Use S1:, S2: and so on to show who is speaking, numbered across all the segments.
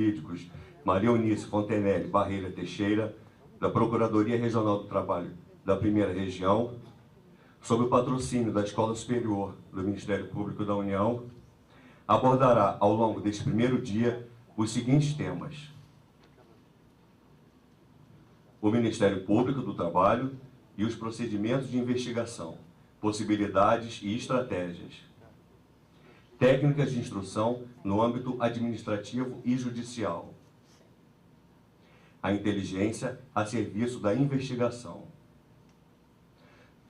S1: Jurídicos Maria Eunice Fontenelle Barreira Teixeira, da Procuradoria Regional do Trabalho da Primeira Região, sob o patrocínio da Escola Superior do Ministério Público da União, abordará ao longo deste primeiro dia os seguintes temas: o Ministério Público do Trabalho e os procedimentos de investigação, possibilidades e estratégias, técnicas de instrução no âmbito administrativo e judicial, a inteligência a serviço da investigação.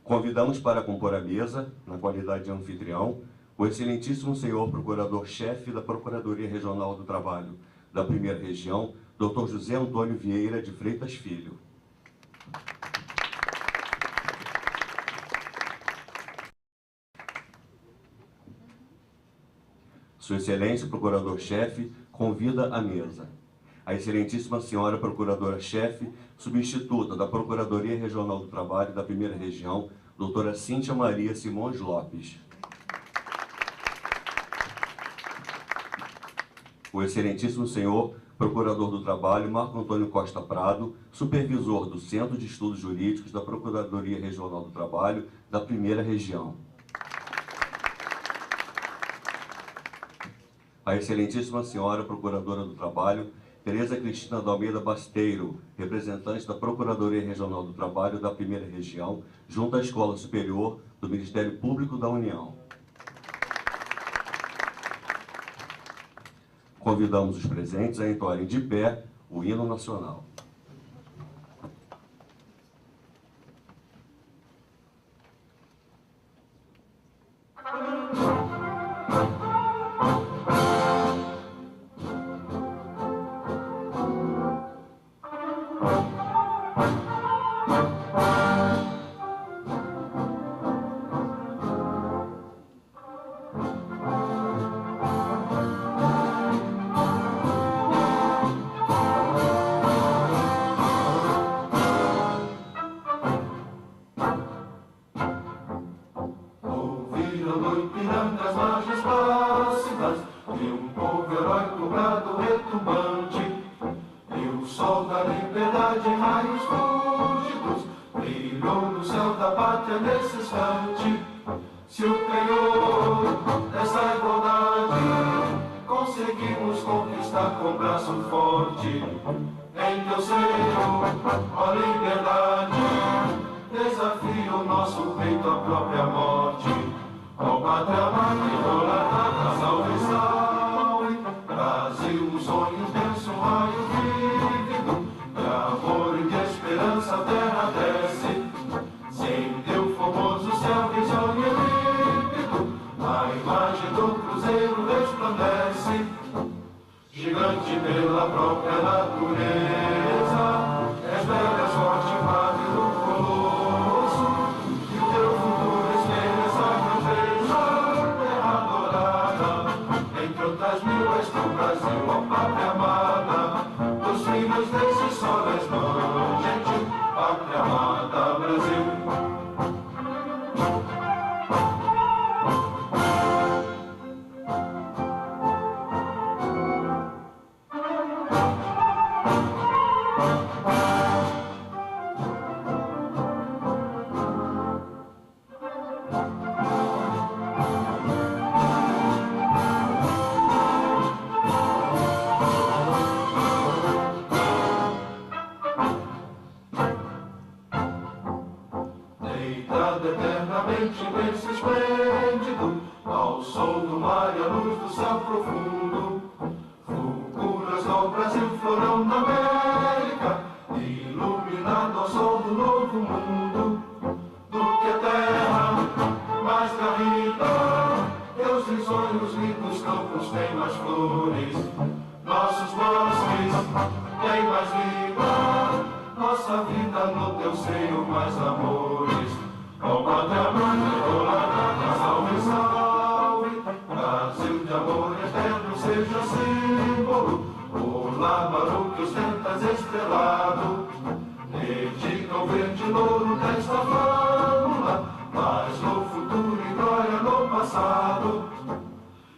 S1: Convidamos para compor a mesa, na qualidade de anfitrião, o excelentíssimo senhor Procurador-Chefe da Procuradoria Regional do Trabalho da Primeira Região, Dr. José Antônio Vieira de Freitas Filho. Sua Excelência, Procurador-Chefe, convida à mesa a excelentíssima senhora Procuradora-Chefe, substituta da Procuradoria Regional do Trabalho da Primeira Região, doutora Cíntia Maria Simões Lopes. O excelentíssimo senhor Procurador do Trabalho, Marco Antônio Costa Prado, supervisor do Centro de Estudos Jurídicos da Procuradoria Regional do Trabalho da Primeira Região. A excelentíssima senhora Procuradora do Trabalho, Tereza Cristina da Almeida Basteiro, representante da Procuradoria Regional do Trabalho da Primeira Região, junto à Escola Superior do Ministério Público da União. Convidamos os presentes a entoarem de pé o hino nacional.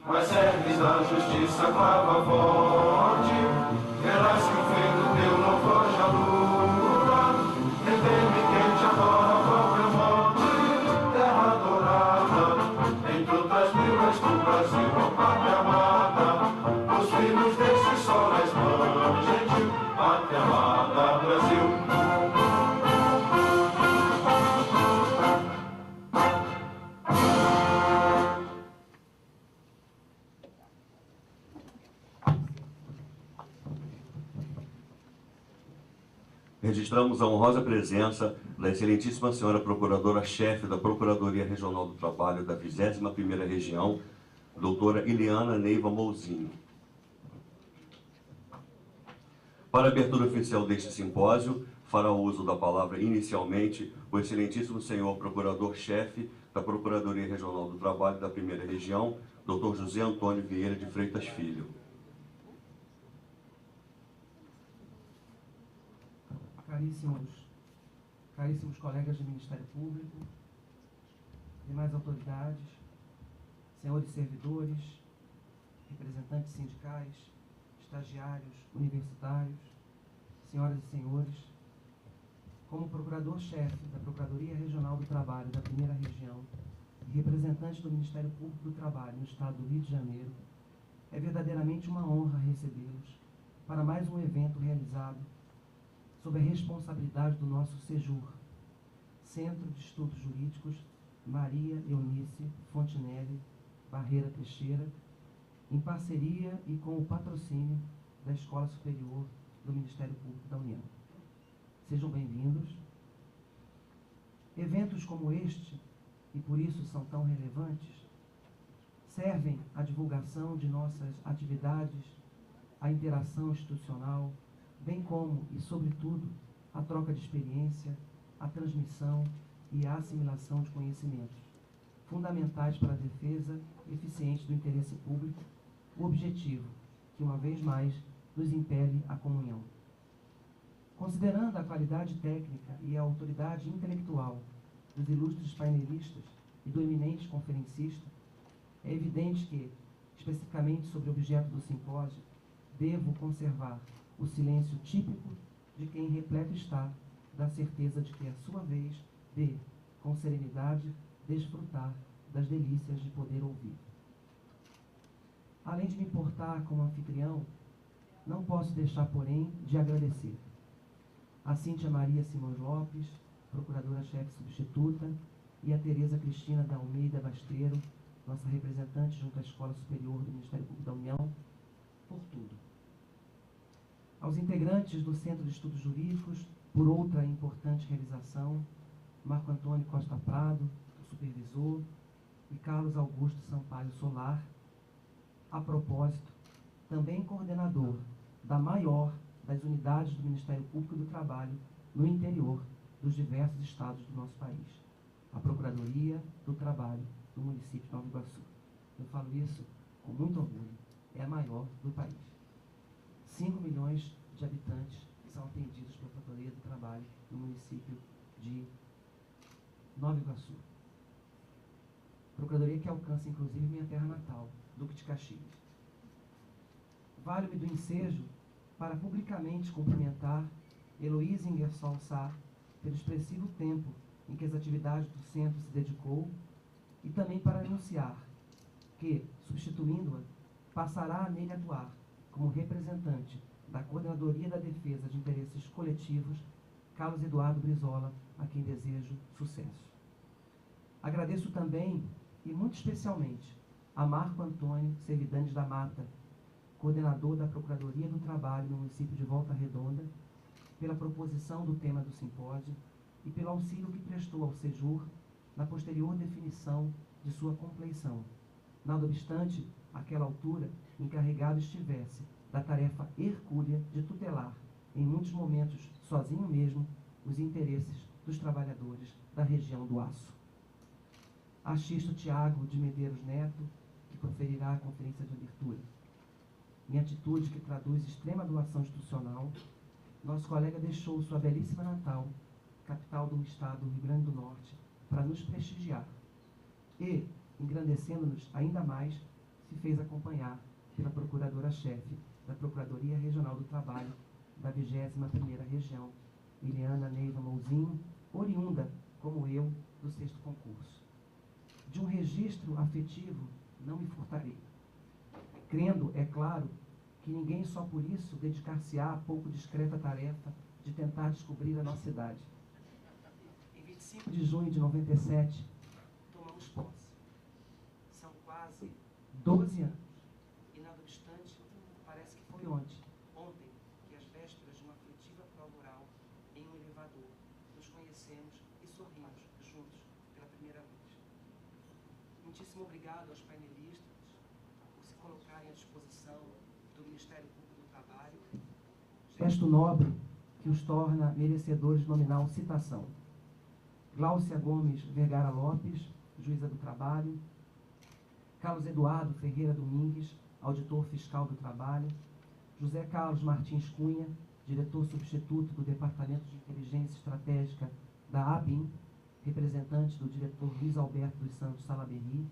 S2: Mas serves a justiça clava forte,
S1: registramos a honrosa presença da excelentíssima senhora Procuradora-Chefe da Procuradoria Regional do Trabalho da 21ª Região, doutora Ileana Neiva Mouzinho. Para a abertura oficial deste simpósio, fará uso da palavra inicialmente o excelentíssimo senhor Procurador-Chefe da Procuradoria Regional do Trabalho da 1ª Região, doutor José Antônio Vieira de Freitas Filho.
S2: Caríssimos colegas do Ministério Público, demais autoridades, senhores servidores, representantes sindicais, estagiários, universitários, senhoras e senhores, como Procurador-Chefe da Procuradoria Regional do Trabalho da 1ª Região e representante do Ministério Público do Trabalho no Estado do Rio de Janeiro, é verdadeiramente uma honra recebê-los para mais um evento realizado sob a responsabilidade do nosso SEJUR, Centro de Estudos Jurídicos Maria Eunice Fontinelli Barreira Teixeira, em parceria e com o patrocínio da Escola Superior do Ministério Público da União. Sejam bem-vindos. Eventos como este, e por isso são tão relevantes, servem à divulgação de nossas atividades, à interação institucional, bem como, e sobretudo, a troca de experiência, a transmissão e a assimilação de conhecimentos, fundamentais para a defesa eficiente do interesse público, o objetivo que, uma vez mais, nos impele à comunhão. Considerando a qualidade técnica e a autoridade intelectual dos ilustres painelistas e do eminente conferencista, é evidente que, especificamente sobre o objeto do simpósio, devo conservar o silêncio típico de quem repleto está da certeza de que é a sua vez de, com serenidade, desfrutar das delícias de poder ouvir. Além de me portar como anfitrião, não posso deixar, porém, de agradecer a Cíntia Maria Simões Lopes, Procuradora-Chefe Substituta, e a Tereza Cristina da Almeida Basteiro, nossa representante junto à Escola Superior do Ministério Público da União, por tudo. Aos integrantes do Centro de Estudos Jurídicos, por outra importante realização, Marco Antônio Costa Prado, o supervisor, e Carlos Augusto Sampaio Solar, a propósito, também coordenador da maior das unidades do Ministério Público do Trabalho no interior dos diversos estados do nosso país, a Procuradoria do Trabalho do município de Nova Iguaçu. Eu falo isso com muito orgulho, é a maior do país. 5 milhões de habitantes são atendidos pela Procuradoria do Trabalho no município de Nova Iguaçu. Procuradoria que alcança, inclusive, minha terra natal, Duque de Caxias. Vale-me do ensejo para publicamente cumprimentar Heloísa Ingersoll Sá pelo expressivo tempo em que as atividades do centro se dedicou e também para anunciar que, substituindo-a, passará nele atuar como representante da Coordenadoria da Defesa de Interesses Coletivos, Carlos Eduardo Brizola, a quem desejo sucesso. Agradeço também, e muito especialmente, a Marco Antônio Servidanes da Mata, coordenador da Procuradoria do Trabalho no município de Volta Redonda, pela proposição do tema do simpósio e pelo auxílio que prestou ao SEJUR na posterior definição de sua compleição. Nada obstante, àquela altura, encarregado estivesse da tarefa hercúlea de tutelar, em muitos momentos sozinho mesmo, os interesses dos trabalhadores da região do Aço. Assisto Tiago de Medeiros Neto, que proferirá a conferência de abertura. Em atitude que traduz extrema doação institucional, nosso colega deixou sua belíssima Natal, capital do estado do Rio Grande do Norte, para nos prestigiar. E, engrandecendo-nos ainda mais, se fez acompanhar pela Procuradora-Chefe da Procuradoria Regional do Trabalho da 21ª Região, Ileana Neiva Mouzinho, oriunda, como eu, do 6º concurso. De um registro afetivo não me furtarei, crendo, é claro, que ninguém só por isso dedicar-se-á a pouco discreta tarefa de tentar descobrir a nossa idade. Em 25 de junho de 97, tomamos posse. São quase 12 anos. E, nada obstante, parece que foi ontem que, às vésperas de uma aflitiva prova oral em Muitíssimo obrigado aos painelistas por se colocarem à disposição do Ministério Público do Trabalho. Gesto nobre que os torna merecedores de nominal citação. Gláucia Gomes Vergara Lopes, juíza do trabalho. Carlos Eduardo Ferreira Domingues, auditor fiscal do trabalho. José Carlos Martins Cunha, diretor substituto do Departamento de Inteligência Estratégica da ABIN, representante do diretor Luiz Alberto dos Santos Salaberry.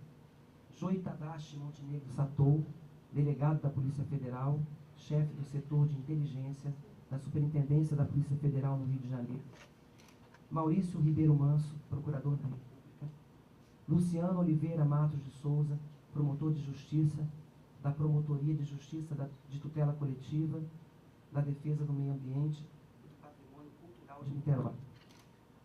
S2: Joy Tadashi Montenegro Satou, delegado da Polícia Federal, chefe do setor de inteligência da Superintendência da Polícia Federal no Rio de Janeiro. Maurício Ribeiro Manso, procurador da República. Luciano Oliveira Matos de Souza, promotor de justiça da Promotoria de Justiça de Tutela Coletiva, da Defesa do Meio Ambiente e do Patrimônio Cultural de Niterói,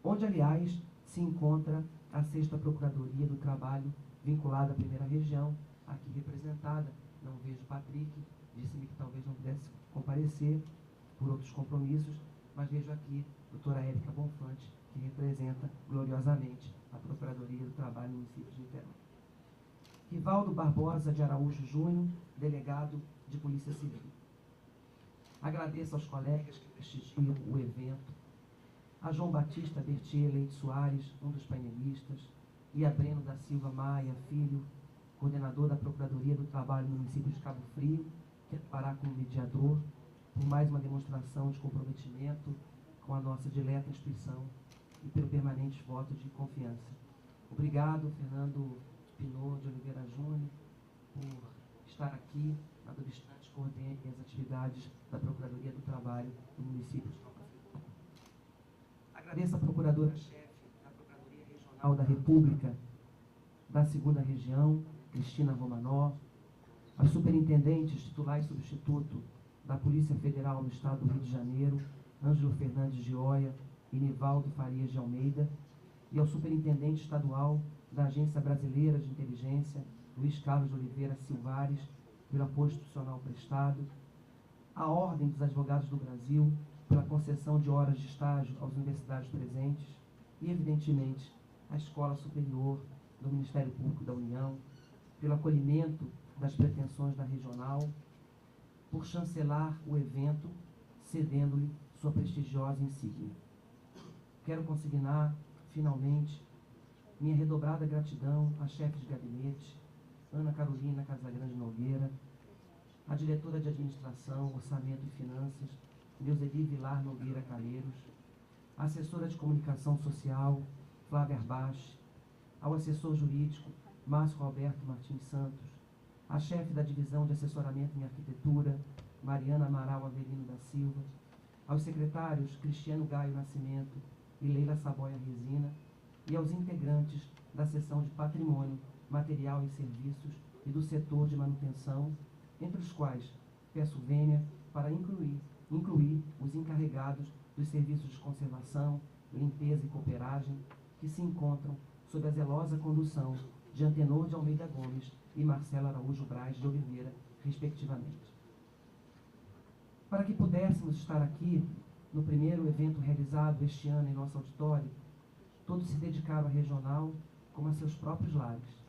S2: onde, aliás, se encontra a 6ª Procuradoria do Trabalho, vinculada à 1ª Região, aqui representada. Não vejo Patrick, disse-me que talvez não pudesse comparecer por outros compromissos, mas vejo aqui a doutora Érica Bonfante, que representa gloriosamente a Procuradoria do Trabalho no município de Niterói. Rivaldo Barbosa de Araújo Júnior, delegado de Polícia Civil. Agradeço aos colegas que prestigiam o evento, a João Batista Bertier Leite Soares, um dos painelistas, e a Breno da Silva Maia Filho, coordenador da Procuradoria do Trabalho no município de Cabo Frio, que atuará como mediador, por mais uma demonstração de comprometimento com a nossa dileta instituição e pelo permanente voto de confiança. Obrigado, Fernando Pinot de Oliveira Júnior, por estar aqui, nada obstante, coordene as atividades da Procuradoria do Trabalho do município de Cabo Frio. Agradeço à Procuradora-Chefe da Procuradoria Regional da República da 2ª Região, Cristina Romanó, aos superintendentes titular e substituto da Polícia Federal no Estado do Rio de Janeiro, Ângelo Fernandes de Oia e Nivaldo Farias de Almeida, e ao superintendente estadual da Agência Brasileira de Inteligência, Luiz Carlos de Oliveira Silvares, pelo apoio institucional prestado, à Ordem dos Advogados do Brasil, pela concessão de horas de estágio aos universitários presentes, e, evidentemente, à Escola Superior do Ministério Público da União, pelo acolhimento das pretensões da regional, por chancelar o evento, cedendo-lhe sua prestigiosa insígnia. Quero consignar, finalmente, minha redobrada gratidão à chefe de gabinete, Ana Carolina Casagrande Nogueira, à diretora de Administração, Orçamento e Finanças, Deuseli Vilar Nogueira Calheiros, à assessora de Comunicação Social, Flávia Arbach, ao assessor jurídico, Márcio Roberto Martins Santos, à chefe da Divisão de Assessoramento em Arquitetura, Mariana Amaral Avelino da Silva, aos secretários Cristiano Gaio Nascimento e Leila Saboia Resina, e aos integrantes da seção de Patrimônio, Material e Serviços e do setor de manutenção, entre os quais peço vênia para incluir os encarregados dos serviços de conservação, limpeza e cooperagem, que se encontram sob a zelosa condução de Antenor de Almeida Gomes e Marcelo Araújo Braz de Oliveira, respectivamente. Para que pudéssemos estar aqui, no primeiro evento realizado este ano em nosso auditório, todos se dedicaram à regional como a seus próprios lares.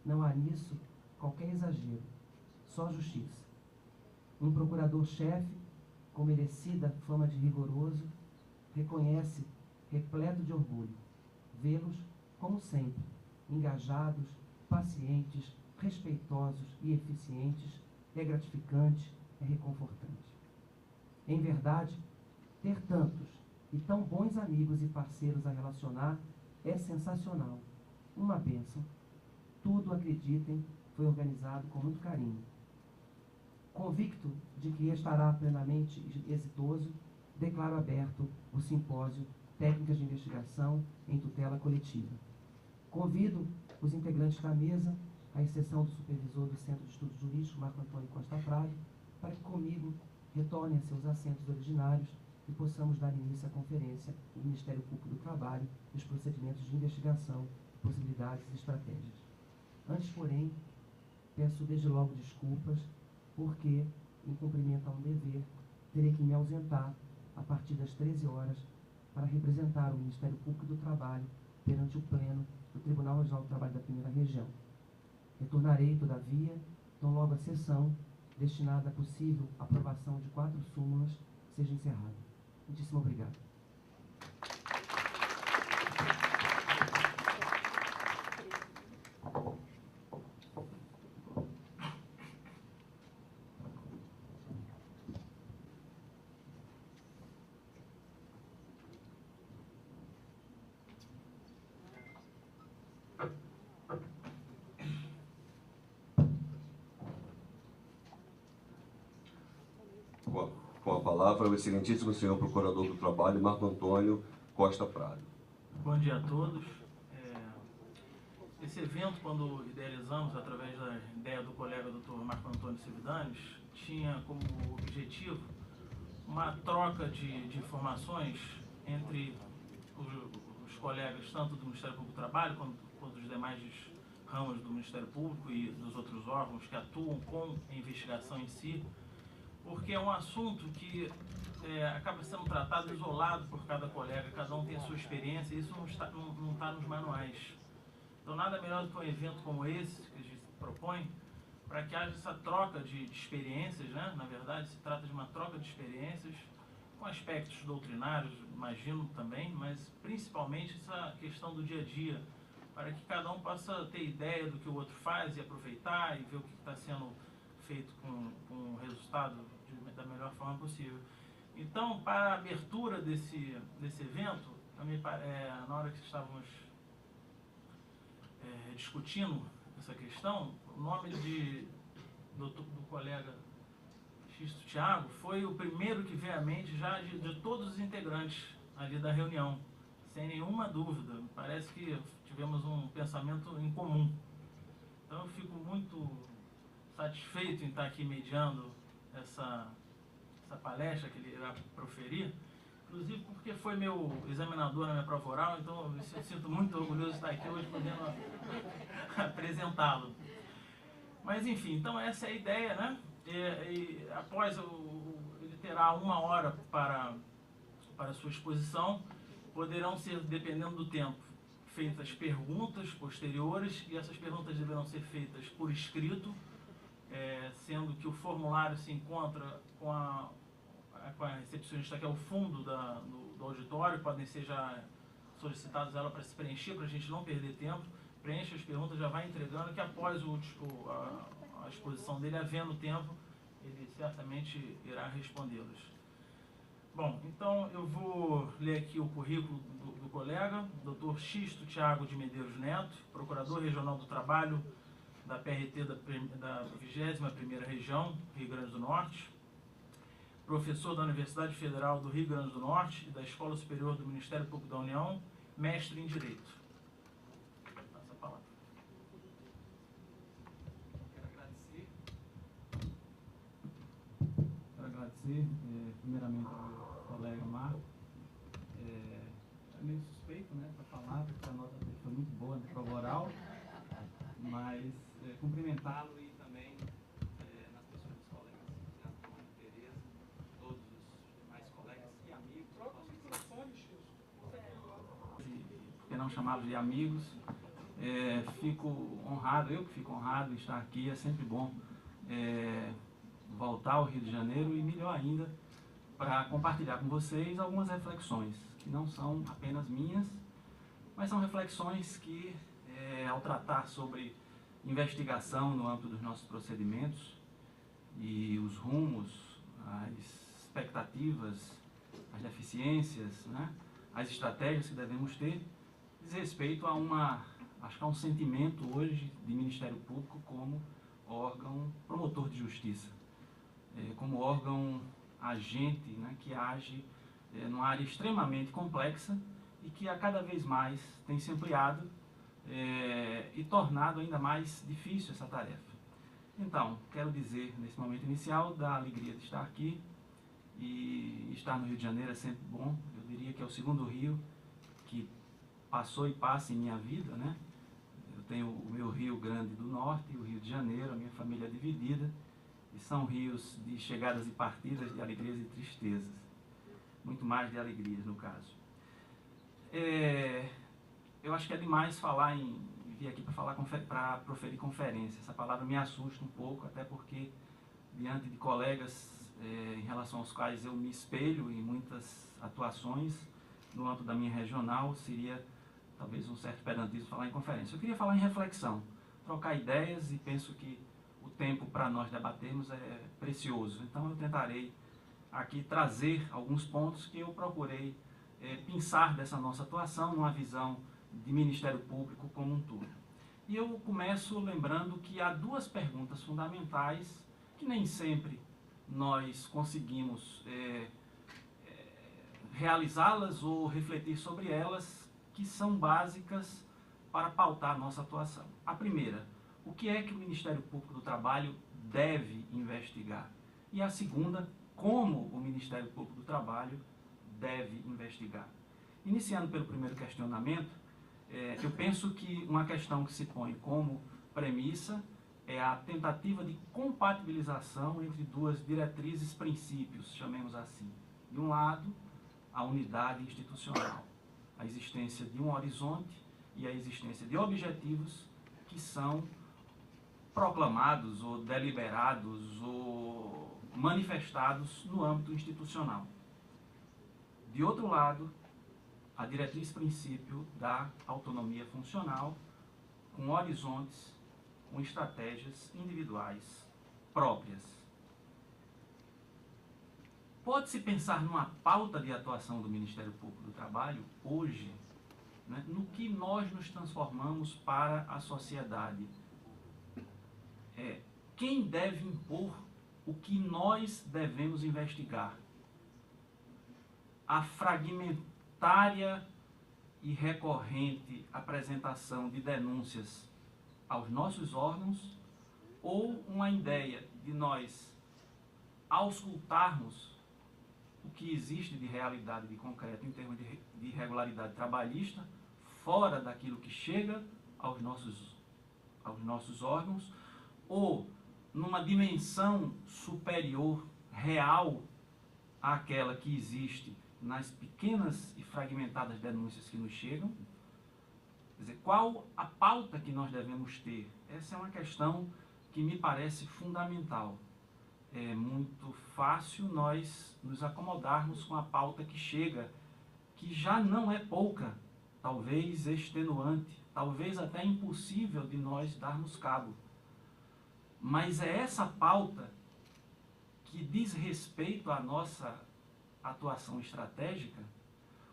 S2: Não há nisso qualquer exagero, só justiça. Um procurador-chefe, com merecida fama de rigoroso, reconhece, repleto de orgulho, vê-los, como sempre, engajados, pacientes, respeitosos e eficientes, é gratificante, é reconfortante. Em verdade, ter tantos e tão bons amigos e parceiros a relacionar é sensacional, uma bênção. Tudo, acreditem, foi organizado com muito carinho. Convicto de que estará plenamente exitoso, declaro aberto o simpósio Técnicas de Investigação em Tutela Coletiva. Convido os integrantes da mesa, à exceção do supervisor do Centro de Estudos Jurídicos, Marco Antônio Costa Prado, para que comigo retornem a seus assentos originários e possamos dar início à conferência do Ministério Público do Trabalho e os procedimentos de investigação, possibilidades e estratégias. Antes, porém, peço desde logo desculpas, porque, em cumprimento a um dever, terei que me ausentar a partir das 13 horas para representar o Ministério Público do Trabalho perante o Pleno do Tribunal Regional do Trabalho da 1ª Região. Retornarei, todavia, tão logo a sessão, destinada à possível aprovação de 4 súmulas, seja encerrada. Muitíssimo obrigado.
S1: Com a palavra, o excelentíssimo senhor Procurador do Trabalho, Marco Antônio Costa Prado.
S3: Bom dia a todos. Esse evento, quando idealizamos através da ideia do colega Dr. Marco Antônio Cividanes, tinha como objetivo uma troca de informações entre os colegas, tanto do Ministério Público do Trabalho, quanto dos demais ramos do Ministério Público e dos outros órgãos que atuam com a investigação em si, porque é um assunto que acaba sendo tratado isolado por cada colega, cada um tem a sua experiência, e isso não está nos manuais. Então, nada melhor do que um evento como esse, que a gente propõe, para que haja essa troca de experiências, né? Na verdade, se trata de uma troca de experiências, com aspectos doutrinários, imagino também, mas principalmente essa questão do dia a dia, para que cada um possa ter ideia do que o outro faz e aproveitar e ver o que está sendo feito com o resultado da melhor forma possível. Então, para a abertura desse evento, na hora que estávamos discutindo essa questão, o nome do colega Xisto Thiago foi o primeiro que veio à mente já de todos os integrantes ali da reunião, sem nenhuma dúvida. Parece que tivemos um pensamento em comum. Então, eu fico muito satisfeito em estar aqui mediando essa palestra que ele irá proferir, inclusive porque foi meu examinador na minha prova oral, então eu me sinto muito orgulhoso de estar aqui hoje podendo apresentá-lo. Mas enfim, então essa é a ideia, né? E após ele terá 1 hora para a sua exposição, poderão ser, dependendo do tempo, feitas perguntas posteriores, e essas perguntas deverão ser feitas por escrito, sendo que o formulário se encontra com a recepcionista, que é o fundo do auditório, podem ser já solicitados ela para se preencher, para a gente não perder tempo. Preenche as perguntas, já vai entregando, que após a exposição dele, havendo tempo, ele certamente irá respondê-las. Bom, então eu vou ler aqui o currículo do colega, Dr. Xisto Thiago de Medeiros Neto, Procurador Regional do Trabalho da PRT da 21ª Região, Rio Grande do Norte, professor da Universidade Federal do Rio Grande do Norte e da Escola Superior do Ministério Público da União, mestre em Direito. Passa a palavra.
S4: Quero agradecer primeiramente ao meu colega Marco. É meio suspeito, né, para falar, porque a nota dele foi muito boa na prova oral, mas cumprimentá-lo e também nas pessoas dos colegas, Antônio, Tereza, todos os demais colegas e amigos. Troca o microfone, por que não chamá-los de amigos? Fico honrado, eu que fico honrado em estar aqui. É sempre bom voltar ao Rio de Janeiro e, melhor ainda, para compartilhar com vocês algumas reflexões que não são apenas minhas, mas são reflexões que, ao tratar sobre investigação no âmbito dos nossos procedimentos e os rumos, as expectativas, as deficiências, né, as estratégias que devemos ter, diz respeito a acho que há um sentimento hoje de Ministério Público como órgão promotor de justiça, como órgão agente, né, que age numa área extremamente complexa e que a cada vez mais tem se ampliado e tornado ainda mais difícil essa tarefa. Então, quero dizer, nesse momento inicial, da alegria de estar aqui, e estar no Rio de Janeiro é sempre bom. Eu diria que é o segundo Rio que passou e passa em minha vida, né? Eu tenho o meu Rio Grande do Norte e o Rio de Janeiro, a minha família é dividida, e são rios de chegadas e partidas, de alegrias e tristezas, muito mais de alegrias no caso. Eu acho que é demais falar em vier aqui para proferir conferência. Essa palavra me assusta um pouco, até porque, diante de colegas em relação aos quais eu me espelho em muitas atuações, no âmbito da minha regional, seria talvez um certo pedantismo falar em conferência. Eu queria falar em reflexão, trocar ideias, e penso que o tempo para nós debatermos é precioso. Então eu tentarei aqui trazer alguns pontos que eu procurei pensar dessa nossa atuação numa visão de Ministério Público como um todo. E eu começo lembrando que há duas perguntas fundamentais que nem sempre nós conseguimos realizá-las ou refletir sobre elas, que são básicas para pautar a nossa atuação. A primeira, o que é que o Ministério Público do Trabalho deve investigar? E a segunda, como o Ministério Público do Trabalho deve investigar? Iniciando pelo primeiro questionamento, eu penso que uma questão que se põe como premissa é a tentativa de compatibilização entre duas diretrizes, princípios, chamemos assim. De um lado, a unidade institucional, a existência de um horizonte e a existência de objetivos que são proclamados ou deliberados ou manifestados no âmbito institucional. De outro lado, a diretriz princípio da autonomia funcional, com horizontes, com estratégias individuais próprias. Pode-se pensar numa pauta de atuação do Ministério Público do Trabalho hoje, né, no que nós nos transformamos para a sociedade. Quem deve impor o que nós devemos investigar? A fragmentária e recorrente apresentação de denúncias aos nossos órgãos, ou uma ideia de nós auscultarmos o que existe de realidade, de concreto, em termos de irregularidade trabalhista, fora daquilo que chega aos nossos órgãos, ou numa dimensão superior, real, àquela que existe nas pequenas e fragmentadas denúncias que nos chegam? Quer dizer, qual a pauta que nós devemos ter? Essa é uma questão que me parece fundamental. É muito fácil nós nos acomodarmos com a pauta que chega, que já não é pouca, talvez extenuante, talvez até impossível de nós darmos cabo. Mas é essa pauta que diz respeito à nossa atuação estratégica,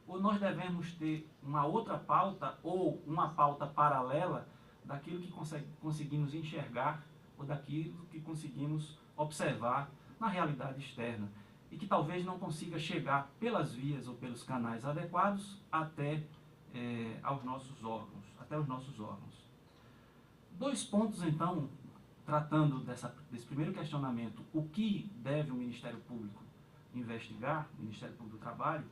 S4: ou nós devemos ter uma outra pauta ou uma pauta paralela daquilo que conseguimos enxergar ou daquilo que conseguimos observar na realidade externa e que talvez não consiga chegar pelas vias ou pelos canais adequados até os nossos órgãos. Dois pontos, então, tratando desse primeiro questionamento, o que deve o Ministério Público investigar, o Ministério Público do Trabalho.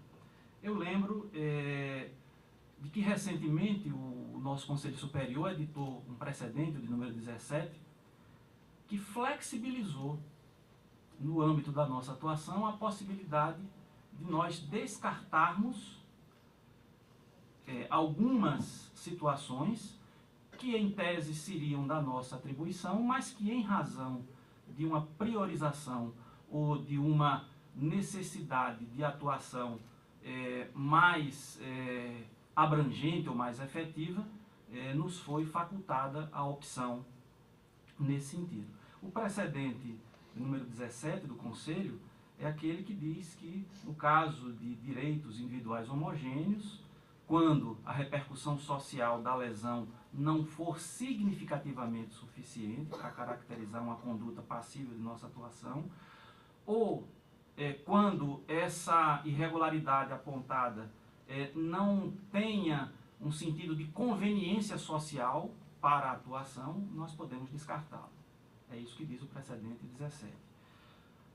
S4: Eu lembro de que recentemente o nosso Conselho Superior editou um precedente, de número 17, que flexibilizou, no âmbito da nossa atuação, a possibilidade de nós descartarmos algumas situações que em tese seriam da nossa atribuição, mas que em razão de uma priorização ou de uma necessidade de atuação mais abrangente ou mais efetiva, nos foi facultada a opção nesse sentido. O precedente número 17 do Conselho é aquele que diz que, no caso de direitos individuais homogêneos, quando a repercussão social da lesão não for significativamente suficiente para caracterizar uma conduta passível de nossa atuação, ou quando essa irregularidade apontada não tenha um sentido de conveniência social para a atuação, nós podemos descartá-lo. É isso que diz o precedente 17.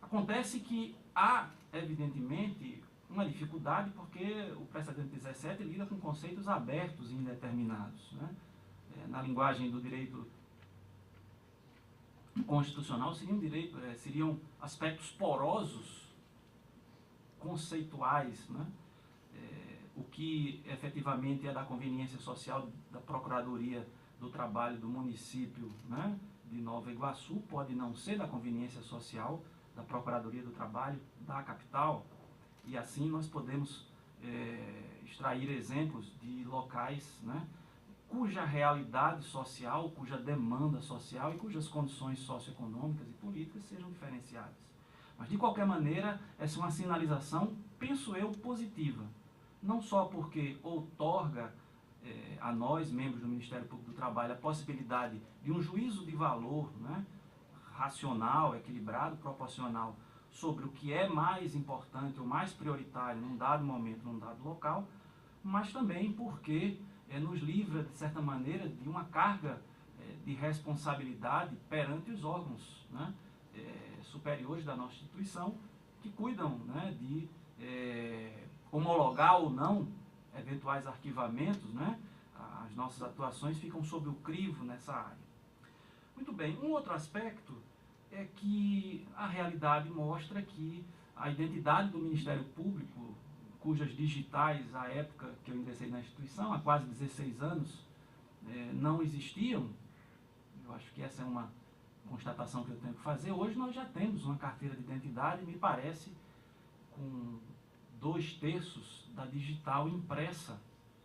S4: Acontece que há, evidentemente, uma dificuldade, porque o precedente 17 lida com conceitos abertos e indeterminados, né? Na linguagem do direito constitucional, seriam aspectos porosos, conceituais, né? O que efetivamente é da conveniência social da Procuradoria do trabalho do município, né, de Nova Iguaçu, pode não ser da conveniência social da Procuradoria do Trabalho da capital, e assim nós podemos extrair exemplos de locais, né, cuja realidade social, cuja demanda social e cujas condições socioeconômicas e políticas sejam diferenciadas. Mas, de qualquer maneira, essa é uma sinalização, penso eu, positiva. Não só porque outorga a nós, membros do Ministério Público do Trabalho, a possibilidade de um juízo de valor, né, racional, equilibrado, proporcional, sobre o que é mais importante ou mais prioritário num dado momento, num dado local, mas também porque nos livra, de certa maneira, de uma carga de responsabilidade perante os órgãos, né, superiores da nossa instituição, que cuidam, né, de homologar ou não eventuais arquivamentos, né. As nossas atuações ficam sob o crivo nessa área. Muito bem, um outro aspecto é que a realidade mostra que a identidade do Ministério Público, cujas digitais, à época que eu ingressei na instituição, há quase 16 anos, não existiam. Eu acho que essa é uma constatação que eu tenho que fazer. Hoje nós já temos uma carteira de identidade, me parece, com 2/3 da digital impressa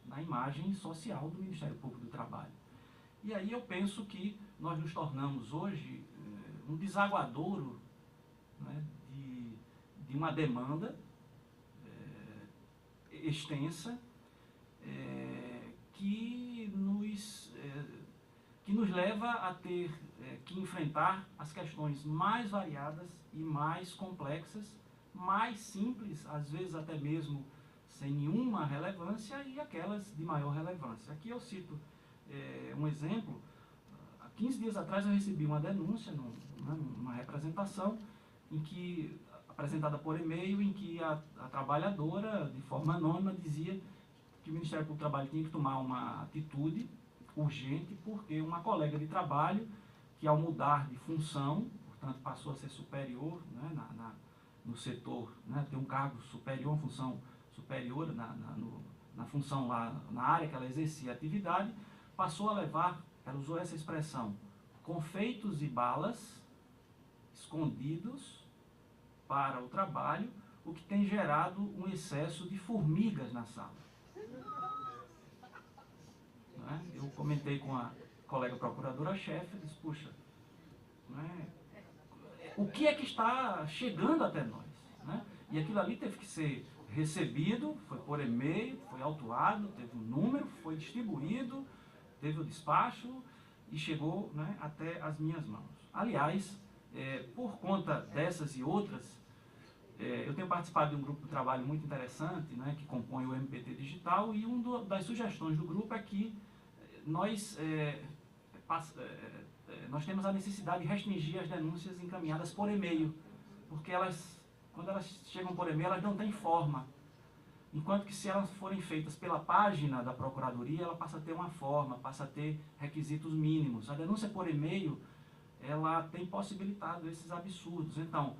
S4: na imagem social do Ministério Público do Trabalho. E aí eu penso que nós nos tornamos hoje um desaguadouro, né, de uma demanda extensa que nos leva a ter que enfrentar as questões mais variadas e mais complexas, mais simples, às vezes até mesmo sem nenhuma relevância, e aquelas de maior relevância. Aqui eu cito um exemplo. Há 15 dias atrás eu recebi uma denúncia numa representação apresentada por e-mail, em que a trabalhadora, de forma anônima, dizia que o Ministério Público do Trabalho tinha que tomar uma atitude urgente, porque uma colega de trabalho, que ao mudar de função, portanto passou a ser superior, né, no setor, né, ter um cargo superior, uma função superior na função lá, na área que ela exercia a atividade, passou a levar, ela usou essa expressão, confeitos e balas escondidos para o trabalho, o que tem gerado um excesso de formigas na sala. Né? Eu comentei com a colega procuradora-chefe, disse, puxa, né, o que é que está chegando até nós? Né? E aquilo ali teve que ser recebido, foi por e-mail, foi autuado, teve um número, foi distribuído, teve o despacho e chegou, né, até as minhas mãos. Aliás, por conta dessas e outras, eu tenho participado de um grupo de trabalho muito interessante, né, que compõe o MPT Digital, e uma das sugestões do grupo é que nós temos a necessidade de restringir as denúncias encaminhadas por e-mail, porque quando elas chegam por e-mail, elas não têm forma. Enquanto que se elas forem feitas pela página da Procuradoria, ela passa a ter uma forma, passa a ter requisitos mínimos. A denúncia por e-mail, ela tem possibilitado esses absurdos. Então,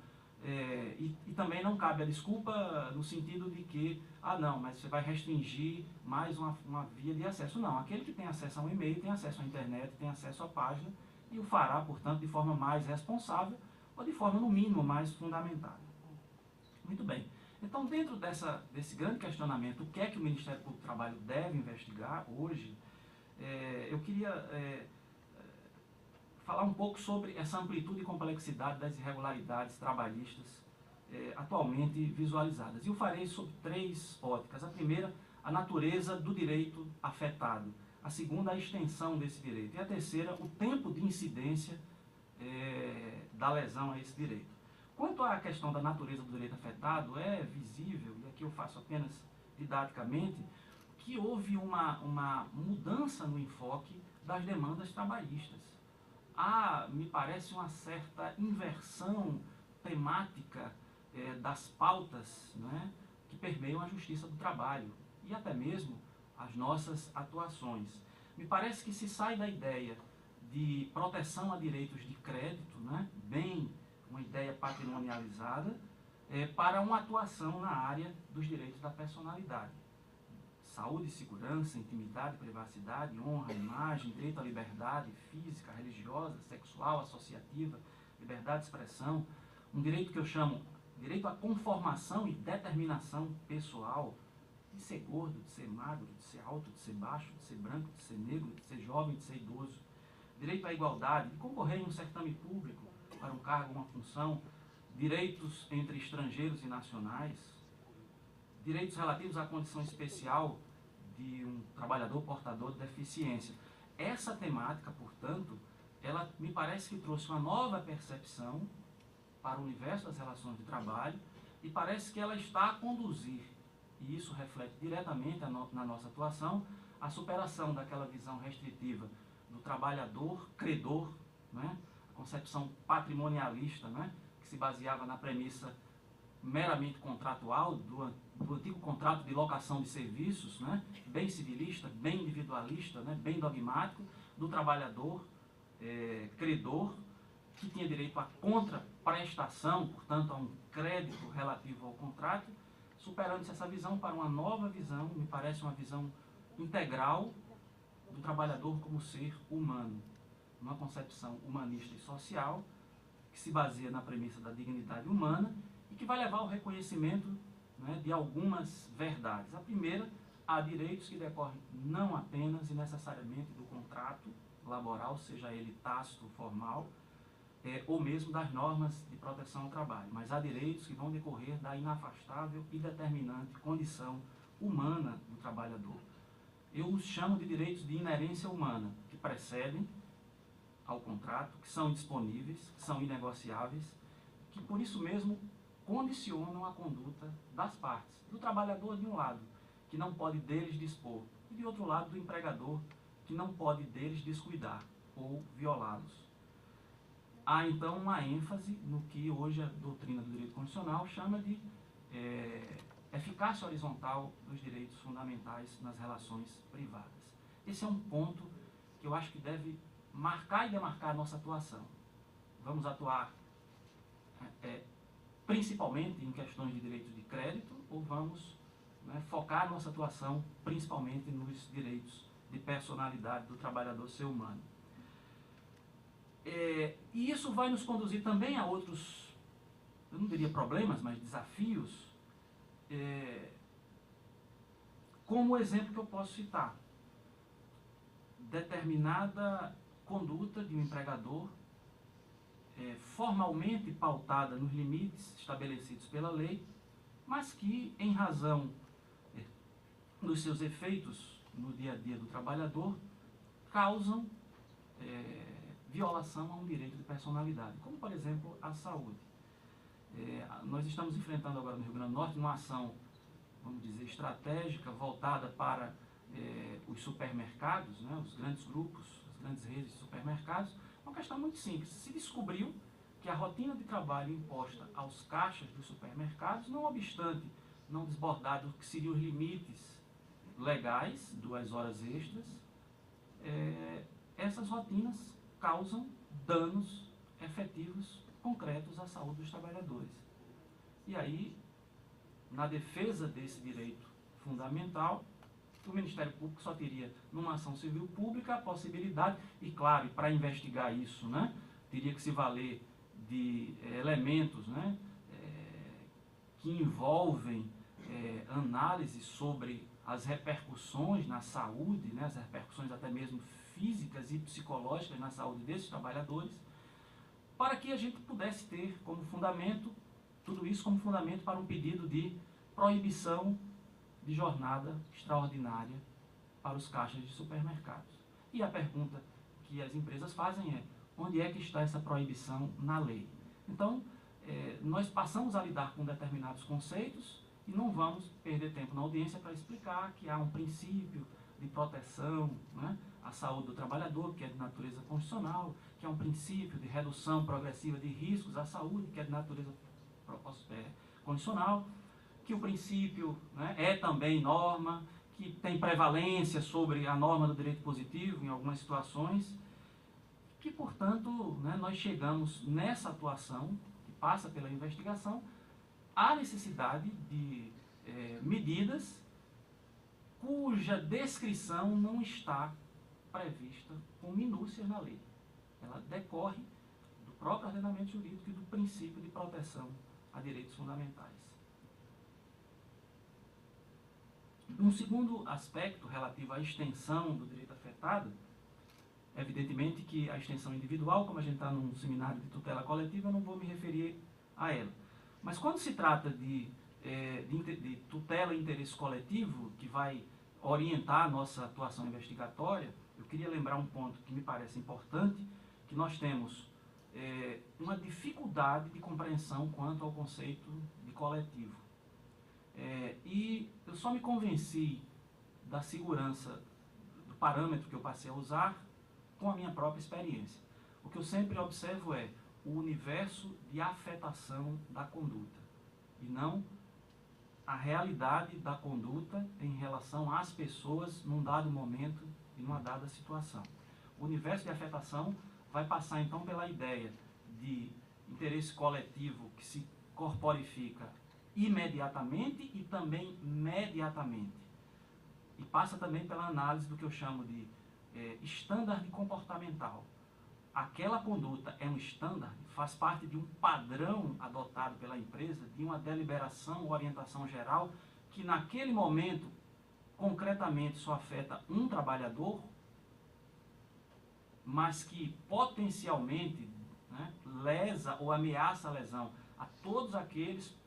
S4: e também não cabe a desculpa no sentido de que, não, mas você vai restringir mais uma via de acesso. Não, aquele que tem acesso a um e-mail, tem acesso à internet, tem acesso à página, e o fará, portanto, de forma mais responsável ou de forma, no mínimo, mais fundamentada. Muito bem. Então, dentro desse grande questionamento, o que é que o Ministério Público do Trabalho deve investigar hoje, eu queria falar um pouco sobre essa amplitude e complexidade das irregularidades trabalhistas atualmente visualizadas. E eu farei sobre 3 óticas. A primeira, a natureza do direito afetado. A segunda, a extensão desse direito. E a terceira, o tempo de incidência da lesão a esse direito. Quanto à questão da natureza do direito afetado, é visível, e aqui eu faço apenas didaticamente, que houve uma mudança no enfoque das demandas trabalhistas. Me parece, uma certa inversão temática das pautas, né, que permeiam a justiça do trabalho e até mesmo as nossas atuações. Me parece que se sai da ideia de proteção a direitos de crédito, né, uma ideia patrimonializada, para uma atuação na área dos direitos da personalidade. saúde e segurança, intimidade e privacidade, honra, imagem, direito à liberdade física, religiosa, sexual, associativa, liberdade de expressão, um direito que eu chamo direito à conformação e determinação pessoal, de ser gordo, de ser magro, de ser alto, de ser baixo, de ser branco, de ser negro, de ser jovem, de ser idoso, direito à igualdade, de concorrer em um certame público para um cargo, uma função, direitos entre estrangeiros e nacionais, direitos relativos à condição especial de um trabalhador portador de deficiência. Essa temática, portanto, ela me parece que trouxe uma nova percepção para o universo das relações de trabalho e parece que ela está a conduzir, e isso reflete diretamente na nossa atuação, a superação daquela visão restritiva do trabalhador credor, né? A concepção patrimonialista, né? Que se baseava na premissa meramente contratual do antigo contrato de locação de serviços, né? Bem civilista, bem individualista, né? Bem dogmático, do trabalhador credor, que tinha direito à contraprestação, portanto, a um crédito relativo ao contrato, superando-se essa visão para uma nova visão, me parece uma visão integral do trabalhador como ser humano, uma concepção humanista e social que se baseia na premissa da dignidade humana e que vai levar ao reconhecimento, né, de algumas verdades. A primeira, há direitos que decorrem não apenas e necessariamente do contrato laboral, seja ele tácito ou formal, ou mesmo das normas de proteção ao trabalho, mas há direitos que vão decorrer da inafastável e determinante condição humana do trabalhador. Eu os chamo de direitos de inerência humana, que precedem ao contrato, que são indisponíveis, que são inegociáveis, que por isso mesmo condicionam a conduta das partes, do trabalhador de um lado, que não pode deles dispor, e de outro lado do empregador, que não pode deles descuidar ou violá-los. Há então uma ênfase no que hoje a doutrina do direito constitucional chama de eficácia horizontal dos direitos fundamentais nas relações privadas. Esse é um ponto que eu acho que deve marcar e demarcar a nossa atuação. Vamos atuar principalmente em questões de direitos de crédito ou vamos, né, focar nossa atuação principalmente nos direitos de personalidade do trabalhador ser humano? E isso vai nos conduzir também a outros, eu não diria problemas, mas desafios, como o exemplo que eu posso citar. Determinada conduta de um empregador, formalmente pautada nos limites estabelecidos pela lei, mas que, em razão dos seus efeitos no dia a dia do trabalhador, causam violação a um direito de personalidade, como, por exemplo, a saúde. Nós estamos enfrentando agora no Rio Grande do Norte uma ação, vamos dizer, estratégica, voltada para os supermercados, né, os grandes grupos, as grandes redes de supermercados. Uma questão muito simples. Se descobriu que a rotina de trabalho imposta aos caixas dos supermercados, não obstante não desbordar do que seriam os limites legais, 2 horas extras, essas rotinas causam danos efetivos, concretos à saúde dos trabalhadores. E aí, na defesa desse direito fundamental, o Ministério Público só teria, numa ação civil pública, a possibilidade, e claro, para investigar isso, né, teria que se valer de elementos, né, que envolvem análise sobre as repercussões na saúde, né, as repercussões até mesmo físicas e psicológicas na saúde desses trabalhadores, para que a gente pudesse ter como fundamento, tudo isso como fundamento para um pedido de proibição de jornada extraordinária para os caixas de supermercados. E a pergunta que as empresas fazem é: onde é que está essa proibição na lei? Então, nós passamos a lidar com determinados conceitos e não vamos perder tempo na audiência para explicar que há um princípio de proteção, né, à saúde do trabalhador, que é de natureza constitucional, que há um princípio de redução progressiva de riscos à saúde, que é de natureza constitucional, que o princípio, né, é também norma, que tem prevalência sobre a norma do direito positivo em algumas situações, que, portanto, né, nós chegamos nessa atuação, que passa pela investigação, à necessidade de medidas cuja descrição não está prevista com minúcias na lei. Ela decorre do próprio ordenamento jurídico e do princípio de proteção a direitos fundamentais. Um segundo aspecto relativo à extensão do direito afetado, evidentemente que a extensão individual, como a gente está num seminário de tutela coletiva, eu não vou me referir a ela. Mas quando se trata de tutela e interesse coletivo, que vai orientar a nossa atuação investigatória, eu queria lembrar um ponto que me parece importante, que nós temos uma dificuldade de compreensão quanto ao conceito de coletivo. E eu só me convenci da segurança do parâmetro que eu passei a usar com a minha própria experiência. O que eu sempre observo é o universo de afetação da conduta, e não a realidade da conduta em relação às pessoas num dado momento e numa dada situação. O universo de afetação vai passar então pela ideia de interesse coletivo que se corporifica imediatamente e também mediatamente. E passa também pela análise do que eu chamo de estándar comportamental. Aquela conduta é um estándar, faz parte de um padrão adotado pela empresa, de uma deliberação ou orientação geral, que naquele momento, concretamente, só afeta um trabalhador, mas que potencialmente, né, lesa ou ameaça a lesão a todos aqueles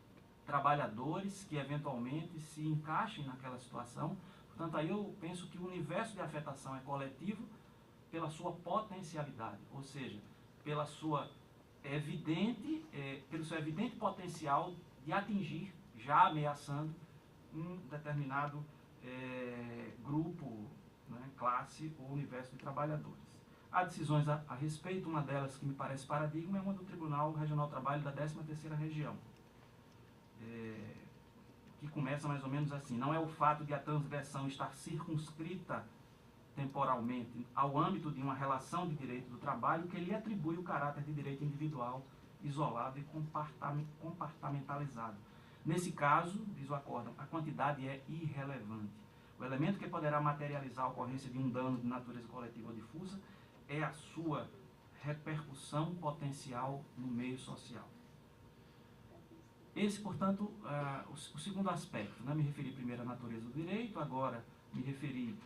S4: trabalhadores que eventualmente se encaixem naquela situação. Portanto, aí eu penso que o universo de afetação é coletivo pela sua potencialidade, ou seja, pelo seu evidente potencial de atingir, já ameaçando, um determinado grupo, né, classe ou universo de trabalhadores. Há decisões a respeito, uma delas que me parece paradigma é uma do Tribunal Regional do Trabalho da 13ª Região, que começa mais ou menos assim: não é o fato de a transgressão estar circunscrita temporalmente ao âmbito de uma relação de direito do trabalho que lhe atribui o caráter de direito individual, isolado e compartamentalizado. Nesse caso, diz o acórdão, a quantidade é irrelevante. O elemento que poderá materializar a ocorrência de um dano de natureza coletiva ou difusa é a sua repercussão potencial no meio social. Esse, portanto, o segundo aspecto, né? Me referi primeiro à natureza do direito, agora me referi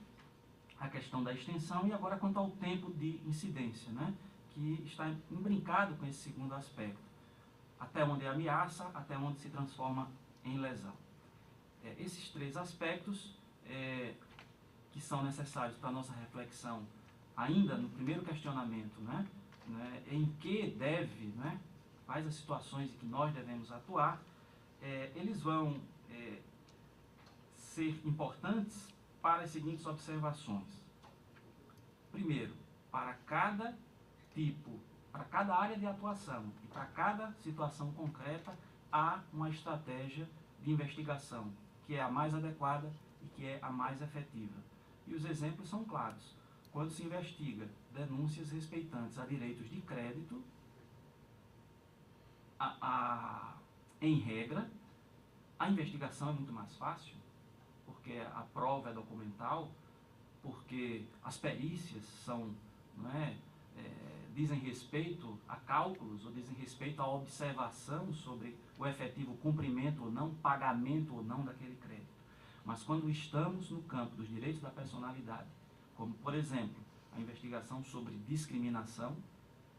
S4: à questão da extensão e agora quanto ao tempo de incidência, né? Que está imbrincado com esse segundo aspecto. Até onde é ameaça, até onde se transforma em lesão. Esses três aspectos que são necessários para a nossa reflexão, ainda no primeiro questionamento, né? Em que deve, né? Quais as situações em que nós devemos atuar, eles vão ser importantes para as seguintes observações. Primeiro, para cada tipo, para cada área de atuação e para cada situação concreta, há uma estratégia de investigação que é a mais adequada e que é a mais efetiva. E os exemplos são claros. Quando se investiga denúncias respeitantes a direitos de crédito, em regra, a investigação é muito mais fácil, porque a prova é documental, porque as perícias são, dizem respeito a cálculos ou dizem respeito à observação sobre o efetivo cumprimento ou não, pagamento ou não daquele crédito. Mas quando estamos no campo dos direitos da personalidade, como, por exemplo, a investigação sobre discriminação,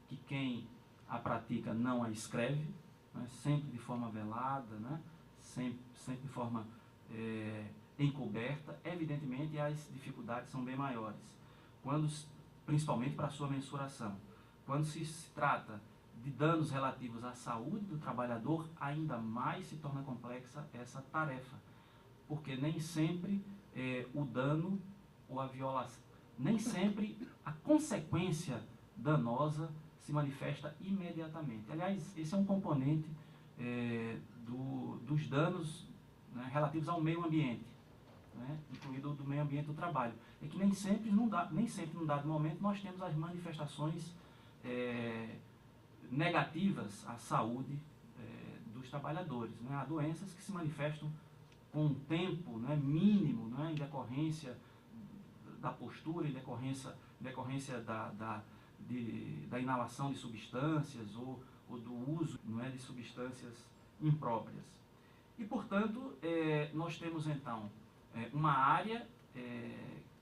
S4: que quem a pratica não a escreve, né, sempre de forma velada, né, sempre de forma encoberta, evidentemente as dificuldades são bem maiores, principalmente para a sua mensuração. Quando se trata de danos relativos à saúde do trabalhador, ainda mais se torna complexa essa tarefa, porque nem sempre o dano ou a violação, nem sempre a consequência danosa se manifesta imediatamente. Aliás, esse é um componente dos danos, né, relativos ao meio ambiente, né, incluído do meio ambiente do trabalho. É que nem sempre num dado momento nós temos as manifestações negativas à saúde dos trabalhadores, né? Há doenças que se manifestam com um tempo, né, mínimo, né, em decorrência da postura, em decorrência da inalação de substâncias ou do uso, não é, de substâncias impróprias. E, portanto, nós temos então uma área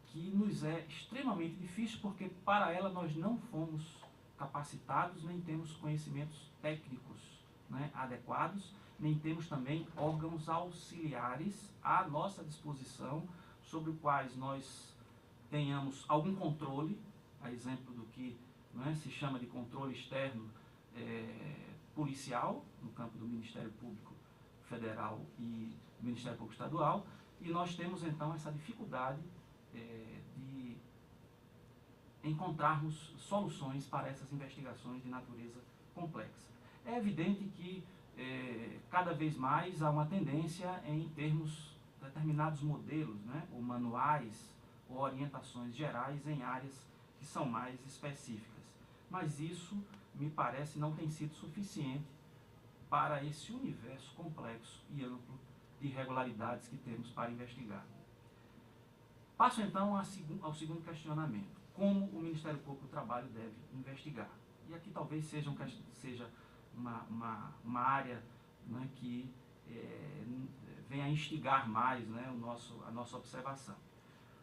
S4: que nos é extremamente difícil, porque para ela nós não fomos capacitados, nem temos conhecimentos técnicos, né, adequados, nem temos também órgãos auxiliares à nossa disposição, sobre os quais nós tenhamos algum controle, a exemplo do que, né, se chama de controle externo policial, no campo do Ministério Público Federal e do Ministério Público Estadual, e nós temos então essa dificuldade de encontrarmos soluções para essas investigações de natureza complexa. É evidente que cada vez mais há uma tendência em termos determinados modelos, né, ou manuais, ou orientações gerais em áreas que são mais específicas. Mas isso, me parece, não tem sido suficiente para esse universo complexo e amplo de irregularidades que temos para investigar. Passo então ao segundo questionamento: como o Ministério Público do Trabalho deve investigar? E aqui talvez seja uma área, né, que venha a instigar mais, né, a nossa observação.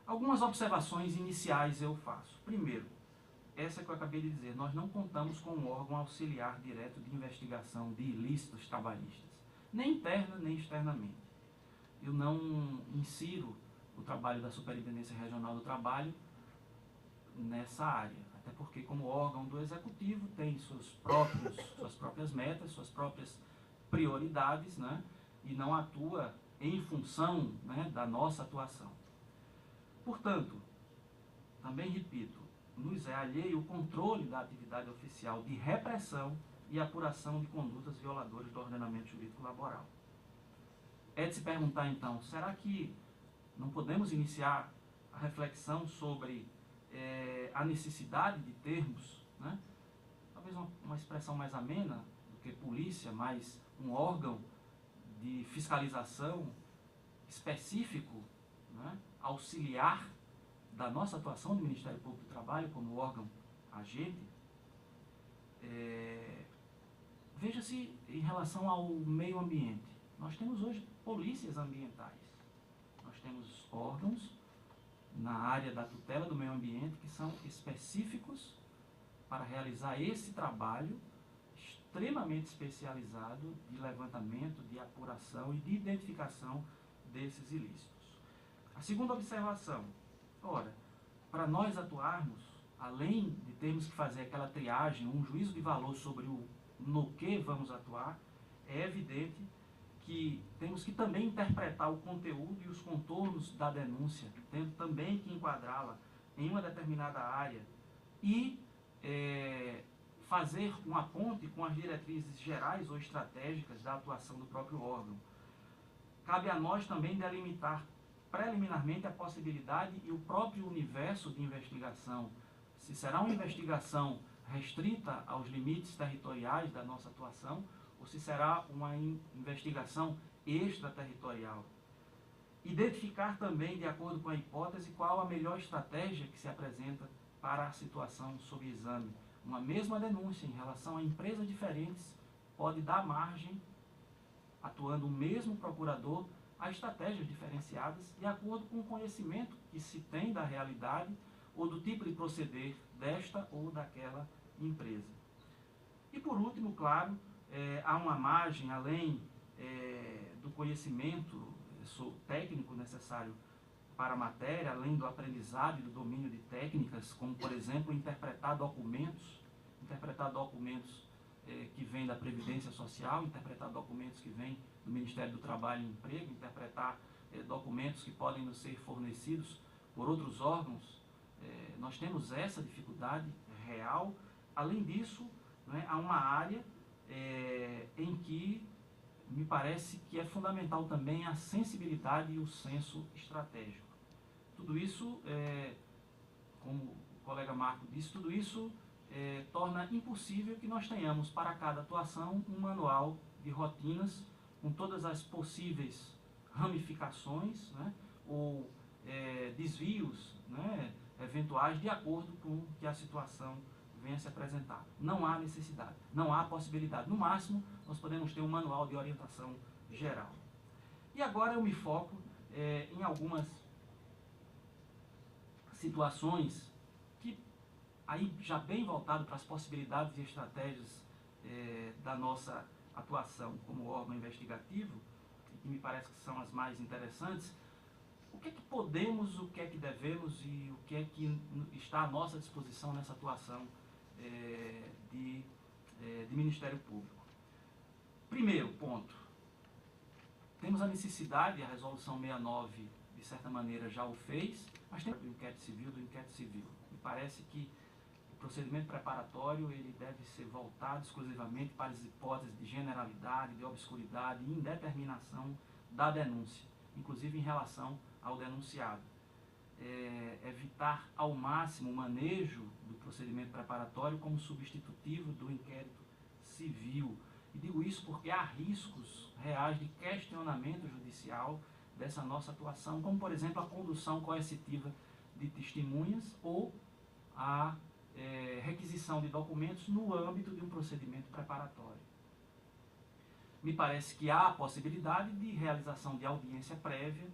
S4: Algumas observações iniciais eu faço. Primeiro, essa que eu acabei de dizer: nós não contamos com um órgão auxiliar direto de investigação de ilícitos trabalhistas, nem interna nem externamente. Eu não insiro o trabalho da Superintendência Regional do Trabalho nessa área, até porque, como órgão do Executivo, tem suas próprias metas, suas próprias prioridades, né, e não atua em função, né, da nossa atuação. Portanto, também repito, nos é alheio o controle da atividade oficial de repressão e apuração de condutas violadoras do ordenamento jurídico laboral. É de se perguntar, então, será que não podemos iniciar a reflexão sobre a necessidade de termos, né, talvez uma expressão mais amena do que polícia, mas um órgão de fiscalização específico, né, auxiliar da nossa atuação do Ministério Público do Trabalho como órgão agente? Veja-se em relação ao meio ambiente. Nós temos hoje polícias ambientais. Nós temos órgãos na área da tutela do meio ambiente que são específicos para realizar esse trabalho extremamente especializado de levantamento, de apuração e de identificação desses ilícitos. A segunda observação: ora, para nós atuarmos, além de termos que fazer aquela triagem, um juízo de valor sobre no que vamos atuar, é evidente que temos que também interpretar o conteúdo e os contornos da denúncia, tendo também que enquadrá-la em uma determinada área e fazer uma ponte com as diretrizes gerais ou estratégicas da atuação do próprio órgão. Cabe a nós também delimitar preliminarmente a possibilidade e o próprio universo de investigação. Se será uma investigação restrita aos limites territoriais da nossa atuação, ou se será uma investigação extraterritorial. Identificar também, de acordo com a hipótese, qual a melhor estratégia que se apresenta para a situação sob exame. Uma mesma denúncia em relação a empresas diferentes pode dar margem, atuando o mesmo procurador, a estratégias diferenciadas de acordo com o conhecimento que se tem da realidade ou do tipo de proceder desta ou daquela empresa. E por último, claro, há uma margem, além do conhecimento técnico necessário para a matéria, além do aprendizado e do domínio de técnicas, como, por exemplo, interpretar documentos que vêm da Previdência Social, interpretar documentos que vêm do Ministério do Trabalho e Emprego, interpretar documentos que podem nos ser fornecidos por outros órgãos. Nós temos essa dificuldade real. Além disso, né, há uma área em que me parece que é fundamental também a sensibilidade e o senso estratégico. Tudo isso, como o colega Marco disse, tudo isso torna impossível que nós tenhamos para cada atuação um manual de rotinas com todas as possíveis ramificações, né, ou desvios, né, eventuais de acordo com o que a situação venha se apresentar. Não há necessidade, não há possibilidade. No máximo, nós podemos ter um manual de orientação geral. E agora eu me foco em algumas situações que, aí já bem voltado para as possibilidades e estratégias da nossa atuação como órgão investigativo, que me parece que são as mais interessantes. O que é que podemos, o que é que devemos e o que é que está à nossa disposição nessa atuação de Ministério Público? Primeiro ponto, temos a necessidade, a Resolução 69, de certa maneira, já o fez, mas tem do inquérito civil. Me parece que o procedimento preparatório ele deve ser voltado exclusivamente para as hipóteses de generalidade, de obscuridade e indeterminação da denúncia, inclusive em relação ao denunciado. Evitar ao máximo o manejo do procedimento preparatório como substitutivo do inquérito civil. E digo isso porque há riscos reais de questionamento judicial dessa nossa atuação, como por exemplo a condução coercitiva de testemunhas ou a requisição de documentos no âmbito de um procedimento preparatório. Me parece que há a possibilidade de realização de audiência prévia,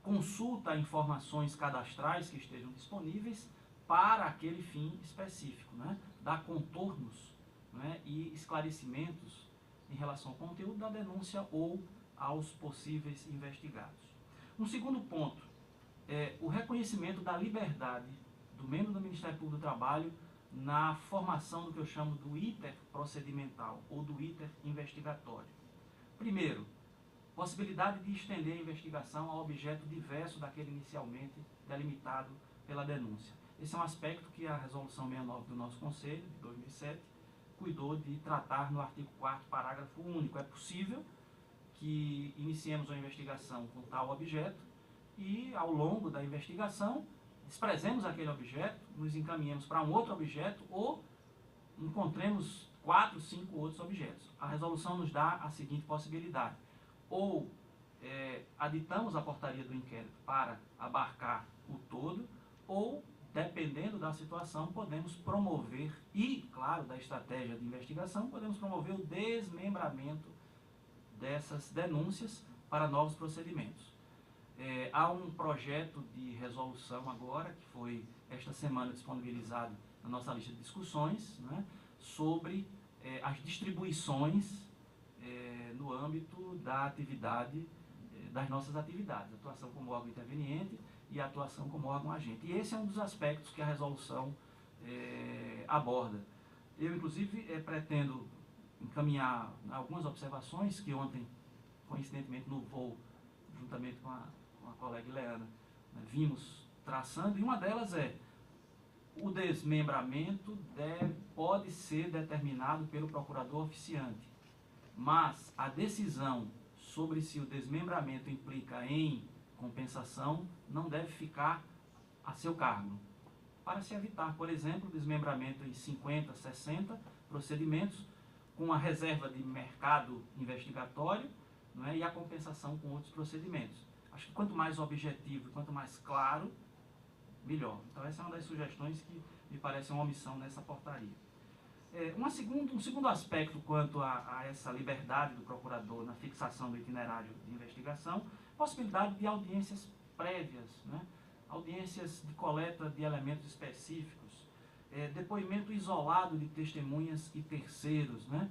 S4: consulta a informações cadastrais que estejam disponíveis para aquele fim específico, né? Dar contornos, né, e esclarecimentos em relação ao conteúdo da denúncia ou aos possíveis investigados. Um segundo ponto é o reconhecimento da liberdade do membro do Ministério Público do Trabalho na formação do que eu chamo do ITER procedimental ou do ITER investigatório. Primeiro, possibilidade de estender a investigação a objeto diverso daquele inicialmente delimitado pela denúncia. Esse é um aspecto que a Resolução 69 do nosso Conselho, de 2007, cuidou de tratar no artigo 4º, parágrafo único. É possível que iniciemos uma investigação com tal objeto e, ao longo da investigação, desprezemos aquele objeto, nos encaminhemos para um outro objeto ou encontremos 4, 5 outros objetos. A resolução nos dá a seguinte possibilidade: ou aditamos a portaria do inquérito para abarcar o todo, ou, dependendo da situação, podemos promover, e, claro, da estratégia de investigação, podemos promover o desmembramento dessas denúncias para novos procedimentos. Há um projeto de resolução agora, que foi esta semana disponibilizado na nossa lista de discussões, né, sobre as distribuições no âmbito da atividade, das nossas atividades, atuação como órgão interveniente e atuação como órgão agente. E esse é um dos aspectos que a resolução aborda. Eu, inclusive, pretendo encaminhar algumas observações que ontem, coincidentemente no voo, juntamente com a colega Ileana, né, vimos traçando, e uma delas é: o desmembramento pode ser determinado pelo procurador oficiante, mas a decisão sobre se o desmembramento implica em compensação não deve ficar a seu cargo, para se evitar, por exemplo, o desmembramento em 50, 60 procedimentos, com a reserva de mercado investigatório, não é, e a compensação com outros procedimentos. Acho que quanto mais objetivo e quanto mais claro, melhor. Então essa é uma das sugestões que me parece uma omissão nessa portaria. Um segundo aspecto quanto a essa liberdade do procurador na fixação do itinerário de investigação, possibilidade de audiências prévias, né? Audiências de coleta de elementos específicos, depoimento isolado de testemunhas e terceiros, né?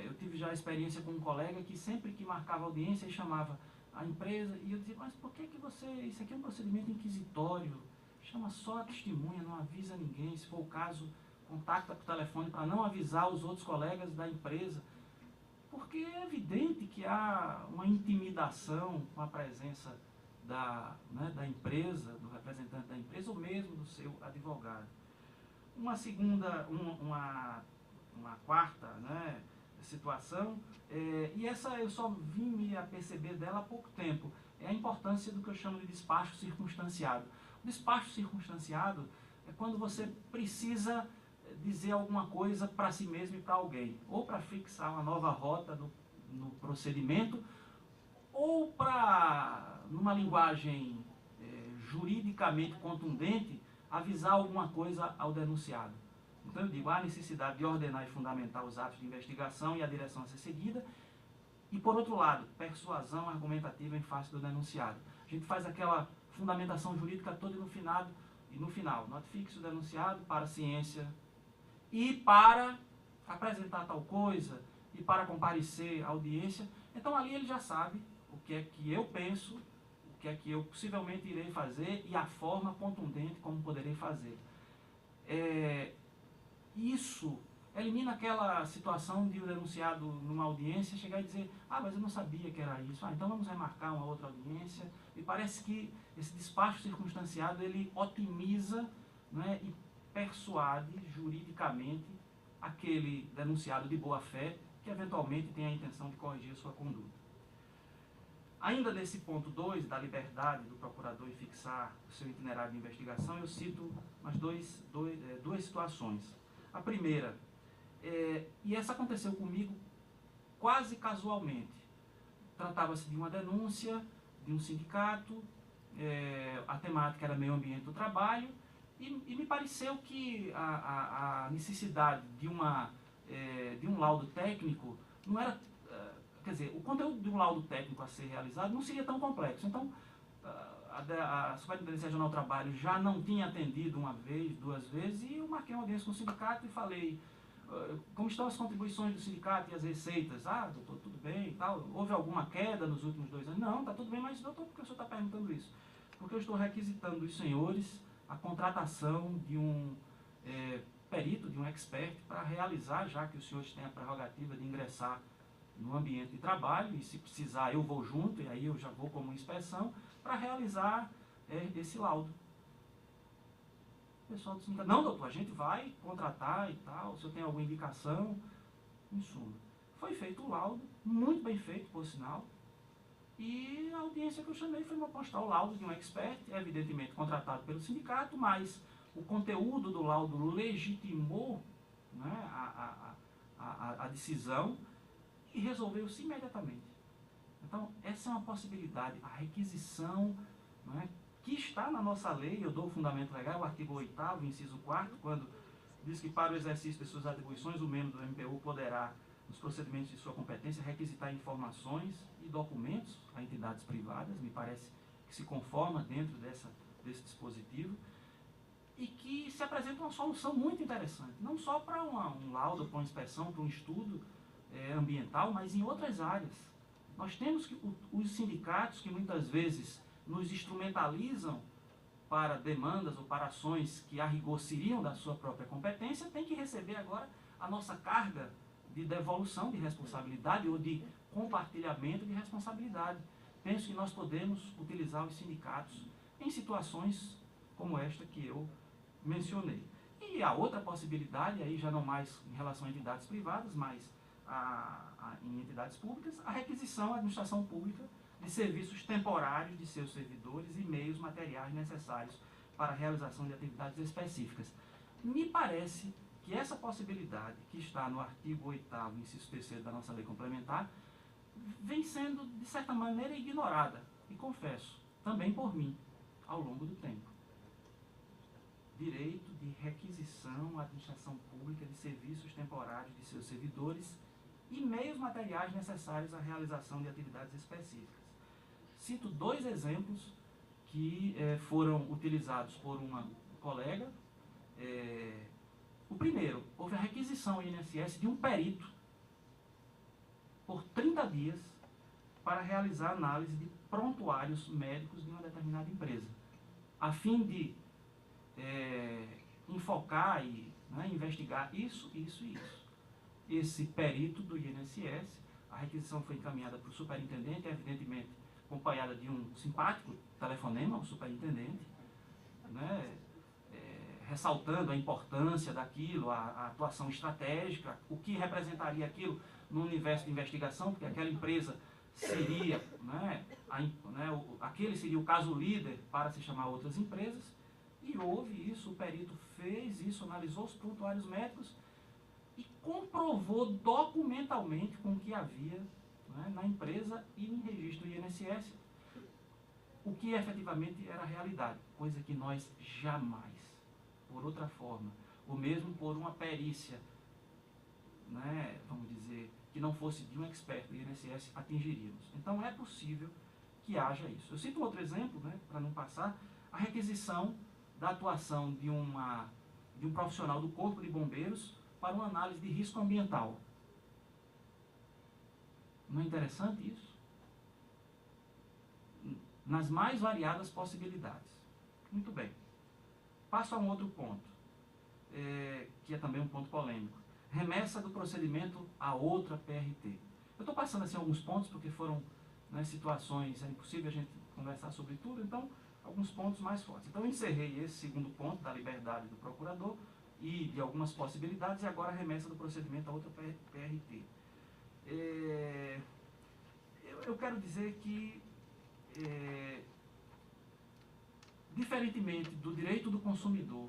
S4: Eu tive já a experiência com um colega que sempre que marcava audiência chamava a empresa, e eu dizia: mas por que isso aqui é um procedimento inquisitório, chama só a testemunha, não avisa ninguém, se for o caso, contacta por telefone para não avisar os outros colegas da empresa, porque é evidente que há uma intimidação com a presença da empresa, do representante da empresa, ou mesmo do seu advogado. Uma quarta, né, situação, e essa eu só vim me aperceber dela há pouco tempo, é a importância do que eu chamo de despacho circunstanciado. O despacho circunstanciado é quando você precisa dizer alguma coisa para si mesmo e para alguém, ou para fixar uma nova rota no procedimento, ou para, numa linguagem juridicamente contundente, avisar alguma coisa ao denunciado. Então eu digo, há necessidade de ordenar e fundamentar os atos de investigação e a direção a ser seguida, e por outro lado, persuasão argumentativa em face do denunciado. A gente faz aquela fundamentação jurídica toda e no final, notifique-se o denunciado para a ciência e para apresentar tal coisa e para comparecer à audiência. Então ali ele já sabe o que é que eu penso, o que é que eu possivelmente irei fazer e a forma contundente como poderei fazer. Isso elimina aquela situação de o denunciado numa audiência chegar e dizer, mas eu não sabia que era isso, então vamos remarcar uma outra audiência. E parece que esse despacho circunstanciado, ele otimiza, né, e persuade juridicamente aquele denunciado de boa fé que eventualmente tem a intenção de corrigir a sua conduta. Ainda nesse ponto 2, da liberdade do procurador em fixar o seu itinerário de investigação, eu cito umas duas situações. A primeira, e essa aconteceu comigo quase casualmente. Tratava-se de uma denúncia de um sindicato, a temática era meio ambiente do trabalho, e me pareceu que a necessidade de um laudo técnico não era... Quer dizer, o conteúdo de um laudo técnico a ser realizado não seria tão complexo. Então, a Superintendência Regional do Trabalho já não tinha atendido uma vez, 2 vezes, e eu marquei uma audiência com o sindicato e falei, como estão as contribuições do sindicato e as receitas? Doutor, tudo bem e tal. Houve alguma queda nos últimos 2 anos? Não, está tudo bem, mas doutor, por que o senhor está perguntando isso? Porque eu estou requisitando dos senhores a contratação de um perito, de um expert, para realizar, já que os senhores têm a prerrogativa de ingressar no ambiente de trabalho, e se precisar eu vou junto, e aí eu já vou como inspeção, para realizar esse laudo. O pessoal disse, não doutor, a gente vai contratar e tal, o senhor tem alguma indicação? Em suma, foi feito o laudo, muito bem feito, por sinal, e a audiência que eu chamei foi para postar o laudo de um expert, evidentemente contratado pelo sindicato, mas o conteúdo do laudo legitimou, né, a decisão, e resolveu-se imediatamente. Então, essa é uma possibilidade. A requisição, né, que está na nossa lei, eu dou o fundamento legal, o artigo 8º, inciso 4º, quando diz que para o exercício de suas atribuições, o membro do MPU poderá, nos procedimentos de sua competência, requisitar informações e documentos a entidades privadas, me parece que se conforma dentro desse dispositivo, e que se apresenta uma solução muito interessante, não só para um laudo, para uma inspeção, para um estudo ambiental, mas em outras áreas. Nós temos os sindicatos que muitas vezes nos instrumentalizam para demandas ou para ações que a rigor seriam da sua própria competência, têm que receber agora a nossa carga de devolução de responsabilidade ou de compartilhamento de responsabilidade. Penso que nós podemos utilizar os sindicatos em situações como esta que eu mencionei. E a outra possibilidade, aí já não mais em relação a entidades privadas, mas em entidades públicas, a requisição à administração pública de serviços temporários de seus servidores e meios materiais necessários para a realização de atividades específicas. Me parece que essa possibilidade, que está no artigo 8º, inciso 3º da nossa lei complementar, vem sendo, de certa maneira, ignorada, e confesso, também por mim, ao longo do tempo. Direito de requisição à administração pública de serviços temporários de seus servidores e meios materiais necessários à realização de atividades específicas. Cito 2 exemplos que foram utilizados por uma colega. O primeiro, houve a requisição ao INSS de um perito por 30 dias para realizar análise de prontuários médicos de uma determinada empresa, a fim de enfocar e investigar isso. Esse perito do INSS, a requisição foi encaminhada para o superintendente, evidentemente acompanhada de um simpático telefonema ao superintendente, né, ressaltando a importância daquilo, a atuação estratégica, o que representaria aquilo no universo de investigação, porque aquela empresa seria, aquele seria o caso líder para se chamar outras empresas, e houve isso, o perito fez isso, analisou os prontuários médicos e comprovou documentalmente com que havia né, na empresa e em registro INSS, o que efetivamente era a realidade, coisa que nós jamais, por outra forma, ou mesmo por uma perícia, né, vamos dizer, que não fosse de um expert do INSS, atingiríamos. Então é possível que haja isso. Eu cito um outro exemplo, né, para não passar, a requisição da atuação de um profissional do Corpo de Bombeiros para uma análise de risco ambiental. Não é interessante isso? Nas mais variadas possibilidades. Muito bem. Passo a um outro ponto, que é também um ponto polêmico. Remessa do procedimento a outra PRT. Eu estou passando assim alguns pontos, porque foram, né, situações, é impossível a gente conversar sobre tudo, então, alguns pontos mais fortes. Então, eu encerrei esse segundo ponto da liberdade do procurador e de algumas possibilidades, e agora a remessa do procedimento a outra PRT. Eu quero dizer que, diferentemente do direito do consumidor,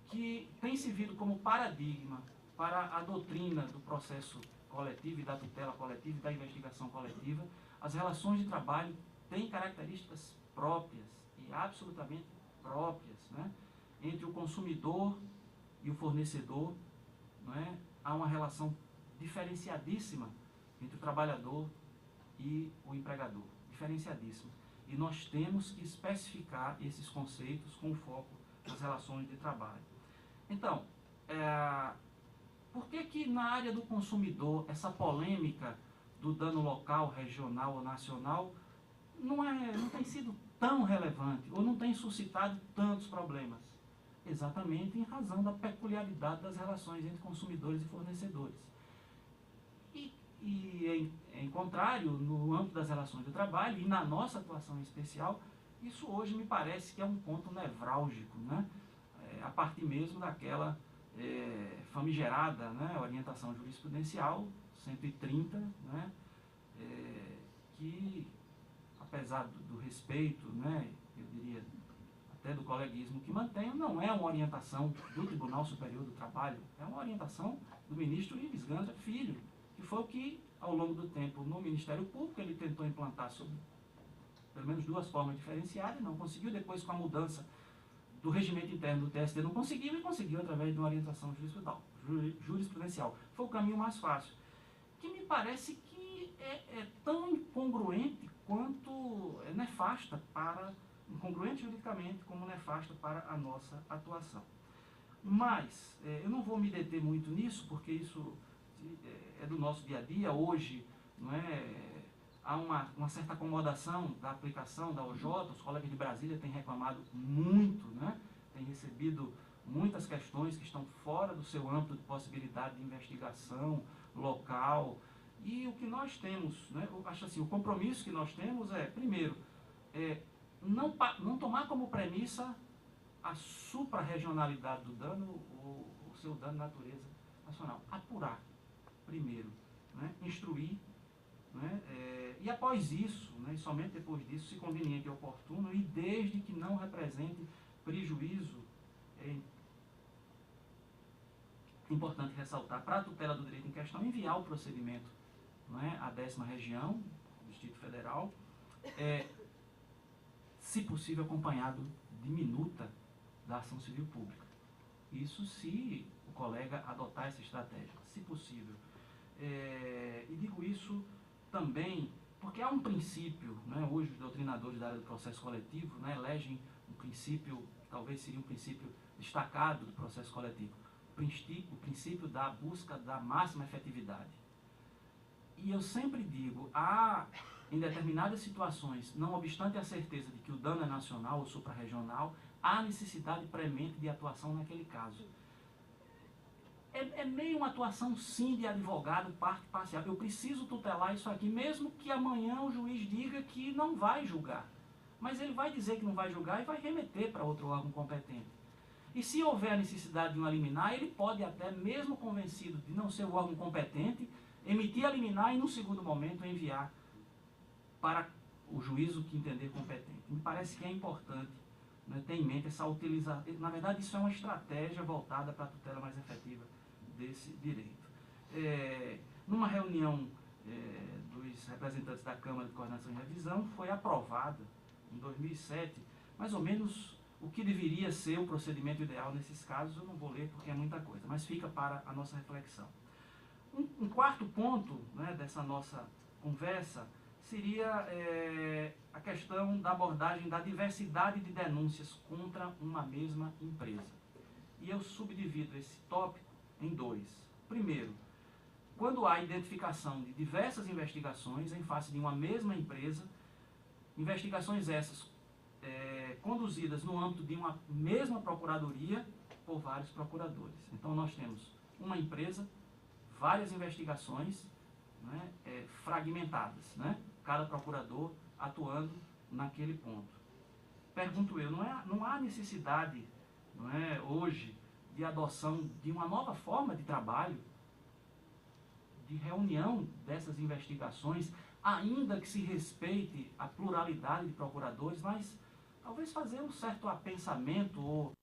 S4: que tem servido como paradigma para a doutrina do processo coletivo e da tutela coletiva e da investigação coletiva, as relações de trabalho têm características próprias e absolutamente próprias, né? Entre o consumidor e o fornecedor, né? Há uma relação diferenciadíssima entre o trabalhador e o empregador, diferenciadíssima. E nós temos que especificar esses conceitos com foco nas relações de trabalho. Então, por que na área do consumidor essa polêmica do dano local, regional ou nacional não tem sido tão relevante ou não tem suscitado tantos problemas? Exatamente em razão da peculiaridade das relações entre consumidores e fornecedores. E em contrário, no âmbito das relações de trabalho e na nossa atuação em especial, isso hoje me parece que é um ponto nevrálgico, né? A partir mesmo daquela famigerada, né, orientação jurisprudencial 130, né, que, apesar do respeito, né, eu diria até do coleguismo que mantenho, não é uma orientação do Tribunal Superior do Trabalho, é uma orientação do ministro Ives Gandra Filho, que foi o que, ao longo do tempo, no Ministério Público, ele tentou implantar sobre pelo menos duas formas diferenciadas, não conseguiu, depois com a mudança do regimento interno do TST não conseguiu, e conseguiu através de uma orientação jurisprudencial. Foi o caminho mais fácil, que me parece que é tão incongruente quanto nefasta incongruente juridicamente como nefasta para a nossa atuação. Mas, eu não vou me deter muito nisso, porque isso é do nosso dia a dia. Hoje, não é, há uma certa acomodação da aplicação da OJ, os colegas de Brasília têm reclamado muito, né? Têm recebido muitas questões que estão fora do seu âmbito de possibilidade de investigação local. E o que nós temos, né, eu acho assim, o compromisso que nós temos é, primeiro, não tomar como premissa a suprarregionalidade do dano ou o seu dano de natureza nacional. Apurar, primeiro, né, instruir, né, e após isso, né, e somente depois disso, se conveniente e oportuno, e desde que não represente prejuízo, é importante ressaltar, para a tutela do direito em questão, enviar o procedimento, né, à 10ª Região do Distrito Federal, se possível acompanhado de minuta da ação civil pública. Isso se o colega adotar essa estratégia, se possível. E digo isso também porque há um princípio, né, hoje os doutrinadores da área do processo coletivo, né, elegem um princípio, talvez seria um princípio destacado do processo coletivo, o princípio da busca da máxima efetividade. E eu sempre digo, em determinadas situações, não obstante a certeza de que o dano é nacional ou suprarregional, há necessidade premente de atuação naquele caso. É meio uma atuação, sim, de advogado, parte parcial. Eu preciso tutelar isso aqui, mesmo que amanhã o juiz diga que não vai julgar. Mas ele vai dizer que não vai julgar e vai remeter para outro órgão competente. E se houver a necessidade de uma liminar, ele pode até, mesmo convencido de não ser o órgão competente, emitir a liminar e, no segundo momento, enviar para o juízo que entender competente. Me parece que é importante, né, ter em mente essa utilização. Na verdade, isso é uma estratégia voltada para a tutela mais efetiva desse direito. Numa reunião dos representantes da Câmara de Coordenação e Revisão foi aprovada em 2007, mais ou menos o que deveria ser o procedimento ideal nesses casos. Eu não vou ler porque é muita coisa, mas fica para a nossa reflexão. Um quarto ponto, né, dessa nossa conversa seria a questão da abordagem da diversidade de denúncias contra uma mesma empresa. E eu subdivido esse tópico em dois. Primeiro, quando há identificação de diversas investigações em face de uma mesma empresa, investigações essas conduzidas no âmbito de uma mesma procuradoria por vários procuradores. Então nós temos uma empresa, várias investigações, né, fragmentadas, né, cada procurador atuando naquele ponto. Pergunto eu, não há necessidade, não é, hoje de adoção de uma nova forma de trabalho, de reunião dessas investigações, ainda que se respeite a pluralidade de procuradores, mas talvez fazer um certo apensamento ou